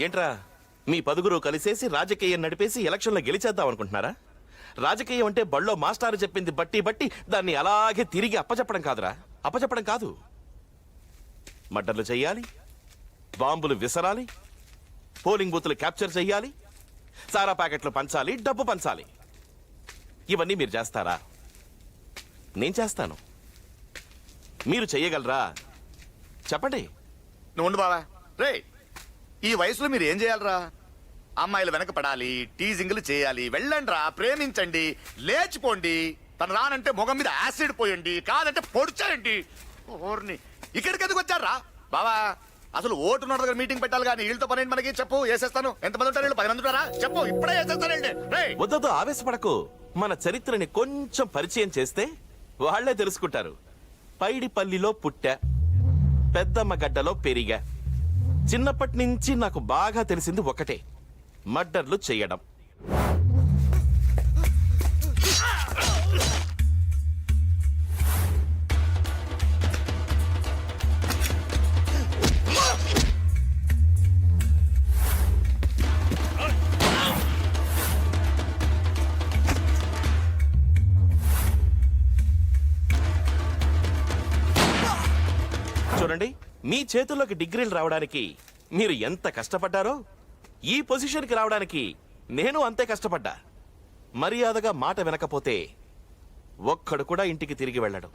ఏంట్రా మీ పదుగురు కలిసేసి రాజకీయం నడిపేసి ఎలక్షన్లో గెలిచేద్దాం అనుకుంటున్నారా? రాజకీయం అంటే బళ్ళో మాస్టారు చెప్పింది బట్టి బట్టి దాన్ని అలాగే తిరిగి అప్పచెప్పడం కాదురా. అప్పచెప్పడం కాదు, మర్డర్లు చెయ్యాలి, బాంబులు విసరాలి, పోలింగ్ బూత్లు క్యాప్చర్ చెయ్యాలి, సారా ప్యాకెట్లు పంచాలి, డబ్బు పంచాలి. ఇవన్నీ మీరు చేస్తారా? నేను చేస్తాను. మీరు చెయ్యగలరా? చెప్పండి. నువ్వు ఉండు బావా. రే, ఈ వయసులో మీరు ఏం చేయాలరా? అమ్మాయిలు వెనక పడాలి, టీజింగ్లు చేయాలి. వెళ్ళండి రా, ప్రేమించండి, లేచిపోండి. తను రానంటే ముఖం మీద యాసిడ్ పోయండి, కాదంటే పొడిచేయండి. ఓర్ని ఇక్కడికి ఎందుకు వచ్చారా బావా? అసలు ఓటు నోట దగ్గర మీటింగ్ పెట్టాలి కానీ వీళ్ళతో పని మనకి చెప్పు. వేసేస్తాను. ఎంతమంది ఉంటారు? 10 మంది ఉంటారా? చెప్పు, ఇప్పుడే వేసేస్తానండి. వద్దు, ఆవేశపడకు. మన చరిత్రని కొంచెం పరిచయం చేస్తే వాళ్లే తెలుసుకుంటారు. పైడిపల్లిలో పుట్టా, పెద్దమ్మ గడ్డలో పెరిగా. చిన్నప్పటి నుంచి నాకు బాగా తెలిసింది ఒకటే, మర్డర్లు చెయ్యడం. చూడండి, మీ చేతుల్లోకి డిగ్రీలు రావడానికి మీరు ఎంత కష్టపడ్డారో ఈ పొజిషన్కి రావడానికి నేను అంతే కష్టపడ్డా. మర్యాదగా మాట వినకపోతే ఒక్కడు కూడా ఇంటికి తిరిగి వెళ్ళడు.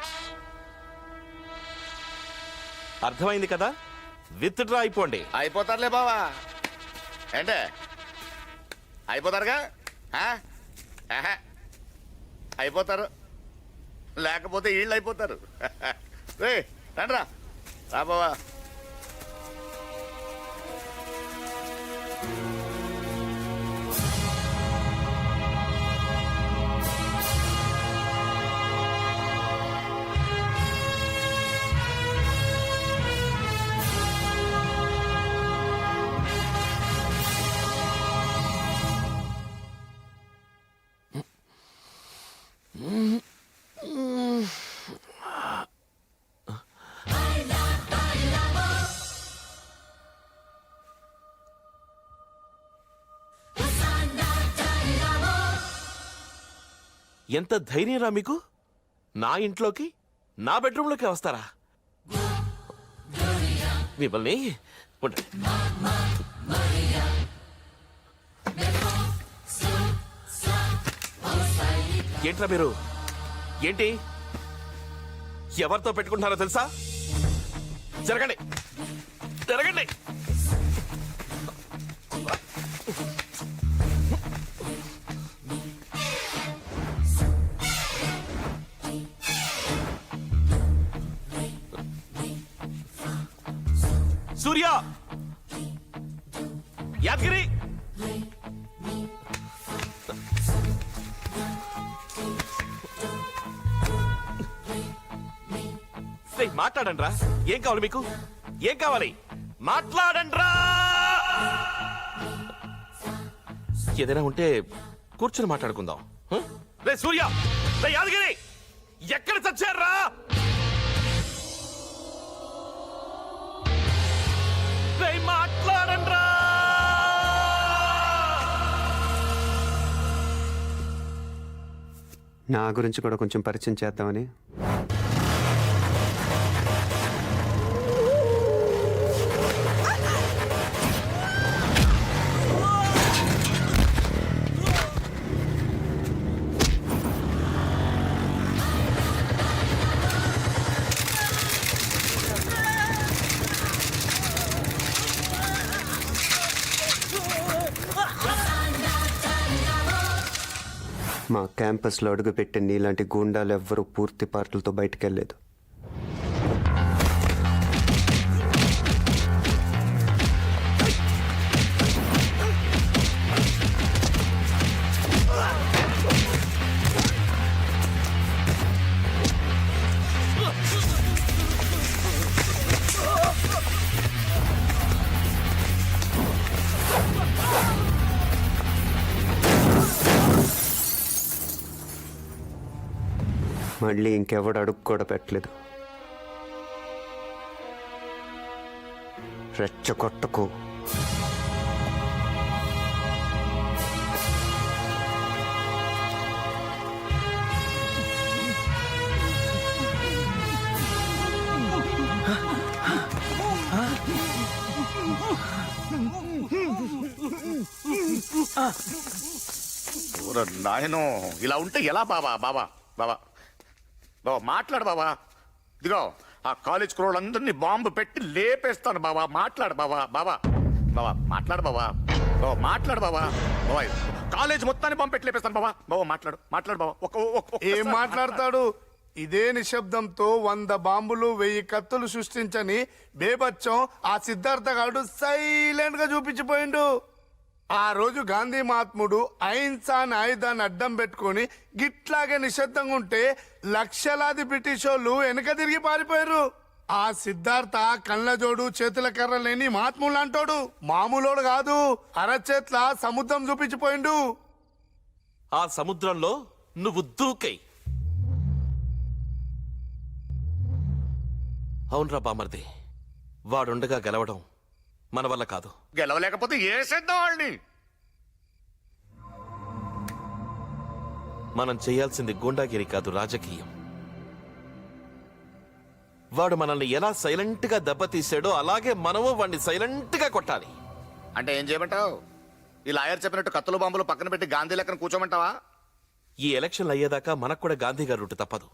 అర్థమైంది కదా? విత్ డ్రా అయిపోండి. అయిపోతారులే బావా. ఏంటే అయిపోతారుగా? అయిపోతారు, లేకపోతే వీళ్ళు అయిపోతారు. రే రండ్రా, రా బావా. ఎంత ధైర్యంరా మీకు? నా ఇంట్లోకి, నా బెడ్రూమ్లోకి వస్తారా? మిమ్మల్ని ఏంట్రా మీరు? ఏంటి ఎవరితో పెట్టుకుంటున్నారో తెలుసా? జరగండి, జరగండి. సూర్య, యాదగిరి, మాట్లాడండి రా. ఏం కావాలి మీకు? ఏం కావాలి? మాట్లాడండి రా. ఏదైనా ఉంటే కూర్చుని మాట్లాడుకుందాం. రే సూర్య, రే యాదగిరి, ఎక్కడ చచ్చారా? మాట్లాడండి రా. నా గురించి కూడా కొంచెం పరిచయం చేద్దామని. మా క్యాంపస్లో అడుగుపెట్టే నీలాంటి గూండాలు ఎవ్వరూ పూర్తి పార్టీలతో బయటకెళ్ళలేదు. మళ్ళీ ఇంకెవడు అడుగు కూడా పెట్టలేదు. రెచ్చగొట్టకు. ఓర నాయనో, ఇలా ఉంటే ఎలా బాబా? బాబా బాబా బాబా మాట్లాడు బాబా. ఇదిగో ఆ కాలేజ్ కుర్రోళ్ళందరినీ బాంబు పెట్టి లేపేస్తాను బాబా. మాట్లాడు బాబా. బాబా బాబా మాట్లాడు బాబా. బాబా మాట్లాడు బాబా. బాబా కాలేజ్ మొత్తాన్ని బాంబు పెట్టి లేపేస్తాను బాబా. బాబా మాట్లాడు. మాట్లాడు బాబా. ఏం మాట్లాడతాడు? ఇదే నిశ్శబ్దంతో 100 బాంబులు 1000 కత్తులు సృష్టించని బేబచ్చం ఆ సిద్ధార్థ గాడు సైలెంట్ గా చూపించిపోయిండు. ఆ రోజు గాంధీ మహాత్ముడు అహింస అనే ఆయుధాన్ని అడ్డం పెట్టుకొని గిట్లాగే నిశ్శబ్దంగా ఉంటే లక్షలాది బ్రిటిష్ వాళ్ళు వెనక తిరిగి పారిపోయారు. ఆ సిద్ధార్థ కళ్ళజోడు చేతుల కర్ర లేని మహాత్ములు అంటాడు. మామూలోడు కాదు, అరచేట్ల సముద్రం చూపించిపోయిండు. ఆ సముద్రంలో నువ్వు దూకై. అవునరా బామర్ది, వాడుండగా గెలవడం మన వల్ల కాదు. గెలవలేకపోతే ఏసేద్దాం వాళ్ళని. మనం చేయాల్సింది గూండాగిరి కాదు, రాజకీయం. వాడు మనల్ని ఎలా సైలెంట్ గా దెబ్బతీసాడో అలాగే మనము వాడిని సైలెంట్ గా కొట్టాలి. అంటే ఏం చేయమంటావు? ఈ లాయర్ చెప్పినట్టు కత్తులు బాంబులు పక్కన పెట్టి గాంధీ లెక్కన కూర్చోమంటావా? ఈ ఎలక్షన్లు అయ్యేదాకా మనకు కూడా గాంధీ గారి రూటు తప్పదు.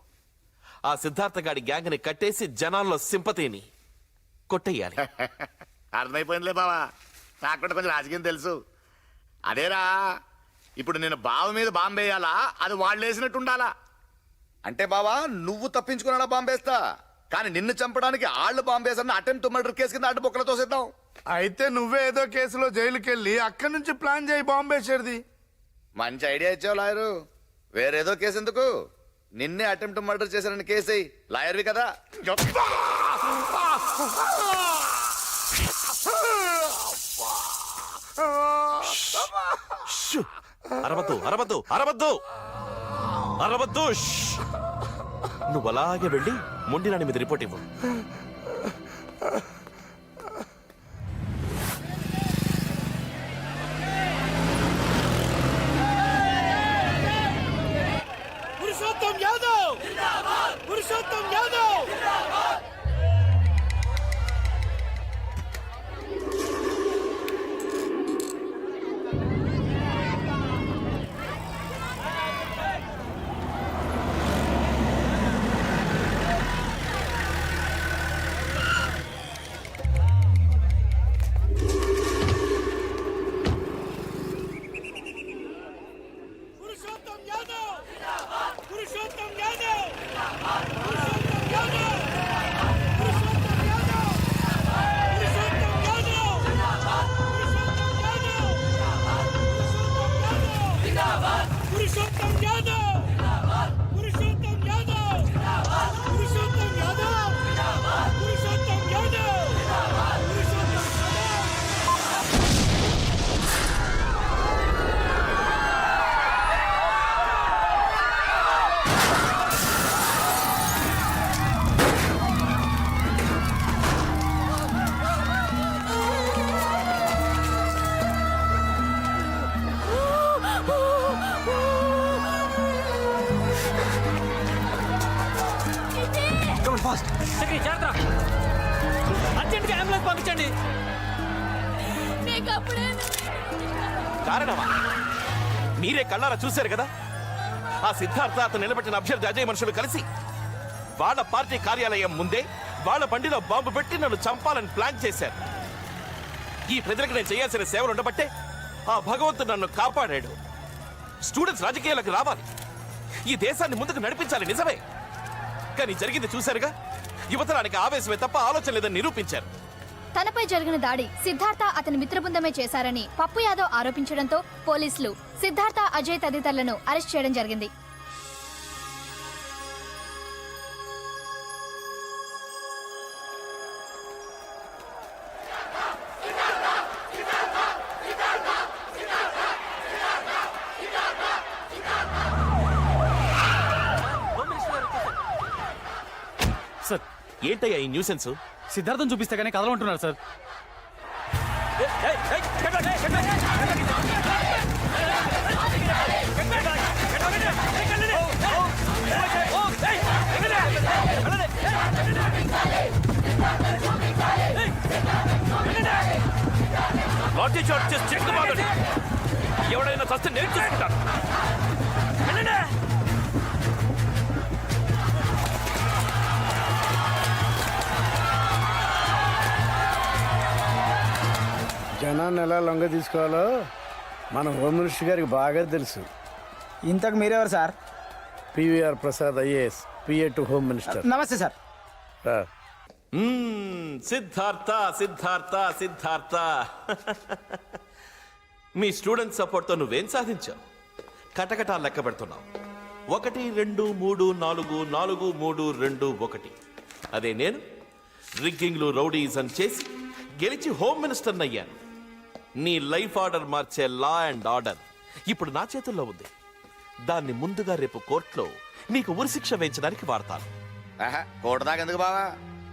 ఆ సిద్ధార్థ గాడి గ్యాంగ్ ని కట్టేసి జనాల్లో సింపతిని కొట్టేయాలి. అర్థమైపోయిందిలే బావా, నాకు కూడా కొంచెం రాజకీయం తెలుసు. అదేరా, ఇప్పుడు నేను బావ మీద బాంబేయాలా, అది వాళ్ళు వేసినట్టు ఉండాలా? అంటే బావా నువ్వు తప్పించుకున్నా బాంబేస్తా, కానీ నిన్ను చంపడానికి ఆళ్ళు బాంబేసన్న అటెంప్ట్ మర్డర్ కేసు కింద అడ్డుబొక్కలతో సిద్ధం. అయితే నువ్వే ఏదో కేసులో జైలుకి వెళ్ళి అక్కడి నుంచి ప్లాన్ చేయి బాంబేసేది. మంచి ఐడియా ఇచ్చావు లాయరు. వేరేదో కేసు ఎందుకు, నిన్నే అటెంప్ట్ మర్డర్ చేశారని కేసు లాయర్వి కదా. షూ! అరవద్దు, అరవద్దు, అరవద్దు, అరవద్దు. నువ్వు అలాగే వెళ్ళి మొండినాని మీద రిపోర్ట్ ఇవ్వు. పురుషోత్తం యాదవ్, పురుషోత్తం యాదవ్. పురుషోత్తం యాదవ్, పురుషోత్తం యాదవ్, పురుషోత్తం యాదవ్, పురుషోత్తం యాదవ్, పురుషోత్తం యాదవ్, పురుషోత్తం యాదవ్, పురుషోత్తం యాదవ్, పురుషోత్తం యాదవ్, పురుషోత్తం యాదవ్, పురుషోత్తం యాదవ్, పురుషోత్తం సెక్రటరీ జాగ్రత్త, అర్జెంట్గా అంబులెన్స్ పంపించండి. కారణమా? మీరే కళ్ళారా చూశారు కదా, ఆ సిద్ధార్థ అతను నిలబెట్టిన అభ్యర్థి అజయ్ మనుషులు కలిసి వాళ్ళ పార్టీ కార్యాలయం ముందే వాళ్ళ బండిలో బాంబు పెట్టి నన్ను చంపాలని ప్లాన్ చేశారు. ఈ ప్రజలకు నేను చేయాల్సిన సేవలు ఉండబట్టే ఆ భగవంతుడు నన్ను కాపాడాడు. స్టూడెంట్స్ రాజకీయాలకు రావాలి, ఈ దేశాన్ని ముందుకు నడిపించాలి, నిజమే. కానీ జరిగింది చూశారుగా, యువతరానికి ఆవేశమే తప్ప ఆలోచన లేదని నిరూపించారు. తనపై జరిగిన దాడి సిద్ధార్థ అతని మిత్రబృందమే చేశారని పప్పు యాదవ్ ఆరోపించడంతో పోలీసులు సిద్ధార్థ అజయ్ తదితరులను అరెస్ట్ చేయడం జరిగింది. సార్, ఏంటయ్యా ఈ న్యూసెన్స్? సిద్ధార్థం చూపిస్తే కానీ కదలంటున్నారు సార్. యాదవ్. లాఠీ చార్జ్ చేసి చెట్టు బాగండి. ఎవడైనా చస్తే నేను చూసుకుంటాను. వెళ్ళండి. జనాన్ని ఎలా లొంగ తీసుకోవాలో మన హోమ్ మినిస్టర్ గారికి బాగా తెలుసు. ఇంతకు మీరెవరు sir? PVR Prasad IAS, PA to home minister. నమస్తే సార్. సిద్ధార్థ సిద్ధార్థ సిద్ధార్థ మీ స్టూడెంట్ సపోర్ట్తో నువ్వేం సాధించావు? కటకటా లెక్క పెడుతున్నావు. 1 2 3 4 4 3 2 1. అదే నేను రిగ్గింగ్లు రౌడీజం చేసి గెలిచి హోమ్ మినిస్టర్ అయ్యాను. నీ లైఫ్ ఆర్డర్ మార్చే లా అండ్ ఆర్డర్ ఇప్పుడు నా చేతుల్లో ఉంది. దాన్ని ముందుగా రేపు కోర్టులో నీకు ఉరిశిక్ష వేయించడానికి వాడతాను. కోటదాకా ఎందుకు బావా?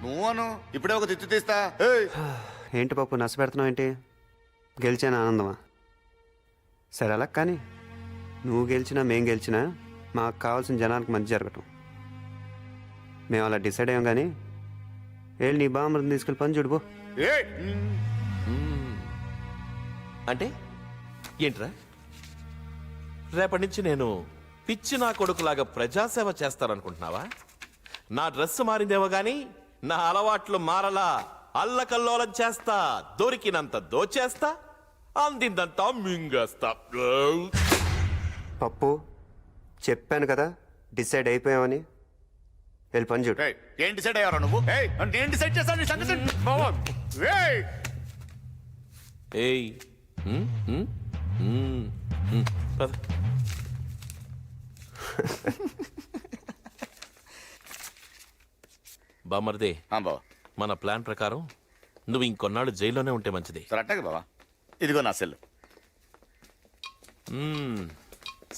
నువ్వు అను, ఇప్పుడే ఒక తిట్టు తీస్తా. ఏయ్! ఏంటి పప్పు నష్టపెడుతున్నావు ఏంటి? గెలిచాను ఆనందమా? సరే అలా కానీ నువ్వు గెలిచినా మేం గెలిచినా మాకు కావాల్సిన జనానికి మంచి జరగటం. మేము అలా డిసైడ్ అయ్యాం కానీ వెళ్ళి నీ బామ్మని తీసుకెళ్ళి పని చూడుపో. ఏయ్! అంటే ఏంట్రా? రేపటి నుంచి నేను పిచ్చి నా కొడుకులాగా ప్రజాసేవ చేస్తాననుకుంటున్నావా? నా డ్రెస్ మారిందేమో గాని నా అలవాట్లు మారలా. అల్లకల్లోలం చేస్తా, దొరికినంత దోచేస్తా, అందిందంతా మింగేస్తా. పప్పు చెప్పాను కదా డిసైడ్ అయిపోయామని. వెళ్ళి పని చూడు. ఏయ్, ఏం డిసైడ్ అయ్యారా నువ్వు? ఏయ్, నేను డిసైడ్ చేస్తాను నీ సంగతి. బావా, ఏయ్! ఏయ్ పద. బామర్దే, బావా మన ప్లాన్ ప్రకారం నువ్వు ఇంకొన్నాళ్ళు జైల్లోనే ఉంటే మంచిది. సరే అట్టగా బావా, ఇదిగో నా సెల్.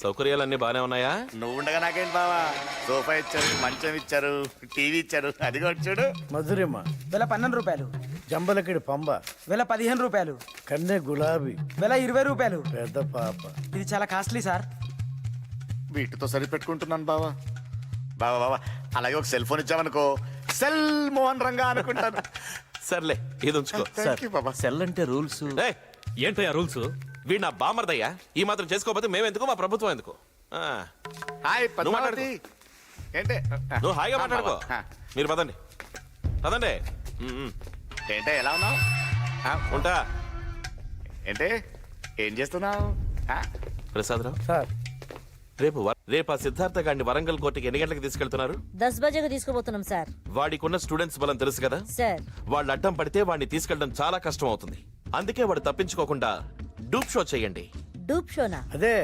సౌకర్యాలన్నీ బానే ఉన్నాయా? నువ్వు ఉండగా నాకేంటి బావా? సోఫా ఇచ్చారు, మంచం ఇచ్చారు, టీవీ ఇచ్చారు. అదిగో చూడు. మధురిమ వేల 12 రూపాయలు. జంబలకిడి పంబ వేల 15 రూపాయలు. కన్నె గులాబీ వేల 20 రూపాయలు. పెద్ద పాప. ఇది చాలా కాస్ట్లీ సార్. వీటితో సరిపెట్టుకుంటున్నాను బావా. బావా బావా, అలాగే ఒక సెల్ ఫోన్ ఇచ్చావనుకో, సెల్ మోహన్ రంగా అనుకుంటాను. సర్లే, ఇది ఉంచుకో. Thank you, బాబా. సెల్ అంటే రూల్స్. ఏయ్, ఏంటయ్యా రూల్స్? వీడు నా బామర్దయ్యా. ఈ మాత్రం చేసుకోకపోతే మేమెందుకు, మా ప్రభుత్వం ఎందుకు? హాయ్ నువ్వు పద్మావతి. ఏంటే నువ్వు హాయిగా ఆ, మాట్లాడుకో. బావా. మీరు పదండి పదండి. ఏంటే ఎలా ఉన్నావు? ఉంటా. ఏంటే ఏం చేస్తున్నావు? ప్రసాదరావు, సార్. రేపు ఆ సిద్ధార్థ గారిని వరంగల్ కోర్టుకి ఎన్ని గంటలకు తీసుకెళ్తున్నారు? 10 బజేకు తీసుకుపోతున్నాం సార్. వాడికి ఉన్న స్టూడెంట్స్ బలం తెలుసు కదా సార్. వాళ్ళు అడ్డం పడితే వాడిని తీసుకెళ్ళడం చాలా కష్టం అవుతుంది. అందుకే వాడు తప్పించుకోకుండా డూప్ షో చేయండి. డూప్ షోనా? అదే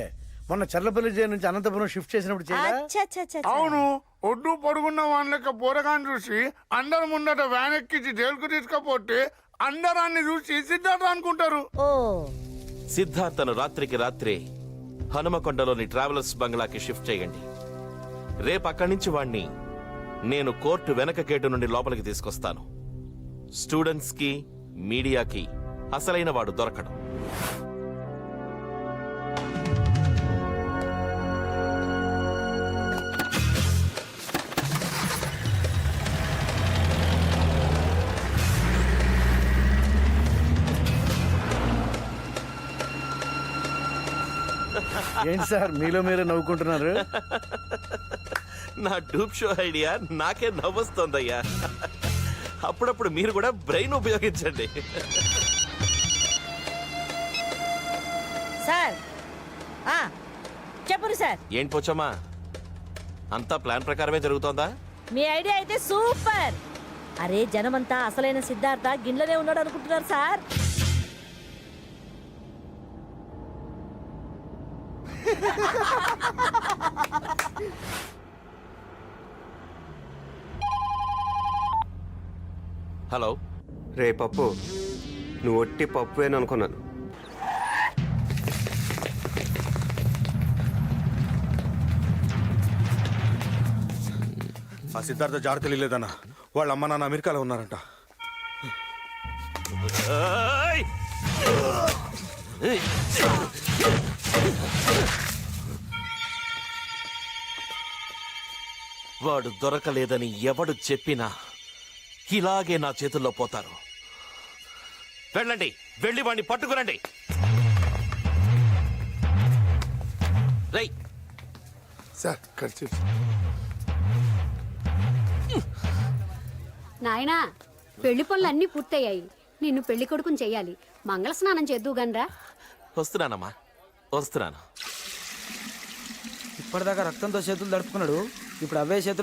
మొన్న చర్లపల్లి జైలు నుంచి అనంతపురం షిఫ్ట్ చేసినప్పుడు చేయరా? అచ్చచ్చచ్చచ్చ. అవును, ఒడ్డు పొడుగున్న వాళ్ళ లెక్క పోరగాన్ని చూసి అందరు ముందట వ్యాన్ ఎక్కించి జైలుకు తీసుకపోతే అందరాన్ని చూసి సిద్ధార్థ అనుకుంటారు. ఓ సిద్ధార్థను రాత్రికి రాత్రే హనుమకొండలోని ట్రావెలర్స్ బంగ్లాకి షిఫ్ట్ చేయండి. రేపు అక్కడి నుంచి వాణ్ణి నేను కోర్టు వెనక గేటు నుండి లోపలికి తీసుకొస్తాను. స్టూడెంట్స్ కి, మీడియాకి అసలైన వాడు దొరకడం. ఏంటి సార్ మీలో మీరే నవ్వుకుంటున్నారు? నా డూప్ షో ఐడియా నాకే నవ్వొస్తోందయ్యా. అప్పుడప్పుడు మీరు కూడా బ్రెయిన్ ఉపయోగించండి. సార్. చెప్పండి సార్. ఏంటి పోచమ్మా, అంతా ప్లాన్ ప్రకారమే జరుగుతోందా? మీ ఐడియా అయితే సూపర్. అరే జనమంతా అసలైన సిద్ధార్థ గిన్నెలోనే ఉన్నాడు అనుకుంటున్నారు సార్. హలో. రే పప్పు, నువ్వు ఒట్టి పప్పువేని అనుకున్నాను. ఆ సిద్ధార్థ జాడ తెలియలేదన్నా. వాళ్ళ అమ్మ నాన్న అమెరికాలో ఉన్నారంట. వాడు దొరకలేదని ఎవడు చెప్పినా ఇలాగే నా చేతుల్లో పోతారు. వెళ్ళండి, వెళ్ళి వాడిని పట్టుకురండి. రై సార్ ఖర్చు నాయనా పెళ్లి పనులు అన్నీ పూర్తయ్యాయి. నిన్ను పెళ్లి కొడుకుని చెయ్యాలి. మంగళ స్నానం చేద్దు గనరా. వస్తున్నానమ్మా, వస్తున్నాను. ఇప్పటిదాకా రక్తంతో చేతులు దడుపుకున్నాడు, ఇప్పుడు అవే చేతులు